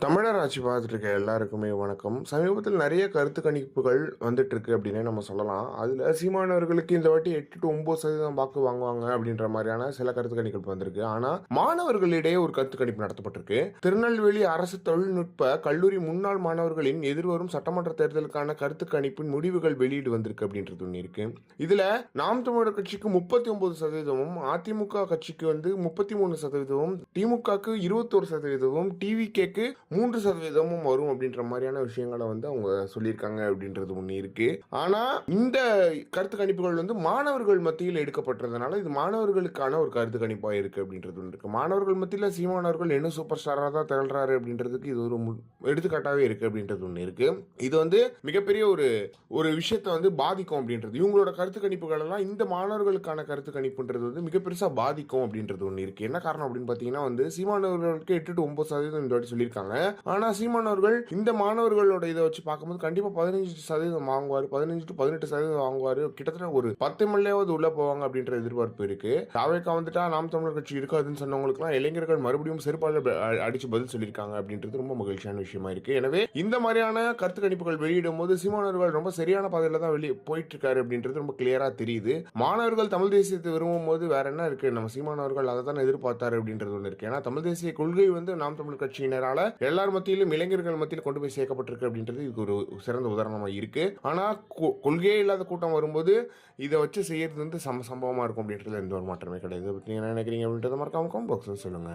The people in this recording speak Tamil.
தமிழர் ஆட்சி பார்த்துட்டு இருக்க எல்லாருக்குமே வணக்கம். சமீபத்தில் நிறைய கருத்து கணிப்புகள் வந்துட்டு இருக்கு அப்படின்னே நம்ம சொல்லலாம். அதுல சீமானவர்களுக்கு இந்த வாட்டி 8 to 9% வாக்கு வாங்குவாங்க அப்படின்ற மாதிரியான சில கருத்து கணிப்புகள் வந்திருக்கு. ஆனா மாணவர்களிடையே ஒரு கருத்து கணிப்பு நடத்தப்பட்டிருக்கு. திருநெல்வேலி அரசு தொழில்நுட்ப கல்லூரி முன்னாள் மாணவர்களின் எதிர்வரும் சட்டமன்ற தேர்தலுக்கான கருத்து கணிப்பின் முடிவுகள் வெளியீடு வந்திருக்கு அப்படின்றது ஒன்று இருக்கு. இதுல நாம் தமிழர் கட்சிக்கு 39%, அதிமுக கட்சிக்கு 33%, திமுகக்கு 21%, டிவிகேக்கு 3% வரும் அப்படின்ற மாதிரியான விஷயங்களை அவங்க சொல்லியிருக்காங்க அப்படின்றது ஒண்ணு இருக்கு. ஆனா இந்த கருத்து கணிப்புகள் மாணவர்கள் மத்தியில் எடுக்கப்பட்டதுனால இது மாணவர்களுக்கான ஒரு கருத்து கணிப்பா இருக்கு அப்படின்றது ஒன்று இருக்கு. மாணவர்கள் மத்தியில் சீமானவர்கள் என்ன சூப்பர் ஸ்டாரா தான் திகழ்றாரு அப்படின்றதுக்கு இது ஒரு எடுத்துக்காட்டாவே இருக்கு அப்படின்றது ஒண்ணு இருக்கு. இது மிகப்பெரிய ஒரு ஒரு விஷயத்தை பாதிக்கும் அப்படின்றது இவங்களோட கருத்து கணிப்புகள் எல்லாம் இந்த மாணவர்களுக்கான கருத்து கணிப்புன்றது மிக பெருசா பாதிக்கும் அப்படின்றது ஒண்ணு இருக்கு. என்ன காரணம் அப்படின்னு பாத்தீங்கன்னா சீமானவர்களுக்கு 8 to 9% இந்த வாட்டி சொல்லியிருக்காங்க. ஆனா சீமான் அவர்கள் இந்த மாணவர்களோட இதை வச்சு பார்க்கும்போது கண்டிப்பா 15% வாங்குவாரு, 15 to 18% வாங்குவாரு. கிட்டத்தட்ட ஒரு 10 எம்எல்ஏவாவது உள்ள போவாங்க அப்படின்ற எதிர்பார்ப்பு இருக்கு. தாவேக்கா வந்துட்டா நாம் தமிழர் கட்சி இருக்காதுன்னு சொன்னவங்களுக்கு எல்லாம் இளைஞர்கள் மறுபடியும் செருப்பால அடிச்சு பதில் சொல்லியிருக்காங்க அப்படின்றது ரொம்ப மகிழ்ச்சியான விஷயமா இருக்கு. எனவே இந்த மாதிரியான கருத்து கணிப்புகள் வெளியிடும் போது சீமான் அவர்கள் ரொம்ப சரியான பாதையில தான் வெளியே போயிட்டு இருக்காரு அப்படின்றது ரொம்ப கிளியரா தெரியுது. மாணவர்கள் தமிழ் தேசியத்தை விரும்பும் போது வேற என்ன இருக்கு, நம்ம சீமான் அவர்கள் அதை தான் எதிர்பார்த்தாரு அப்படின்றது ஒன்று இருக்கு. ஏன்னா தமிழ் தேசிய கொள்கை நாம் தமிழ் கட்சியினரால எல்லார் மத்தியிலும் இளைஞர்கள் மத்தியில் கொண்டு போய் சேர்க்கப்பட்டிருக்கு அப்படின்றது இதுக்கு ஒரு சிறந்த உதாரணமா இருக்கு. ஆனா கொள்கையே இல்லாத கூட்டம் வரும்போது இதை வச்சு செய்யறது சம்பவமா இருக்கும் அப்படின்றது எந்த ஒரு மாற்றமே கிடையாது. நீங்க என்ன நினைக்கிறீங்க அப்படின்றத மறக்காம கமெண்ட் பாக்ஸ்ல சொல்லுங்க.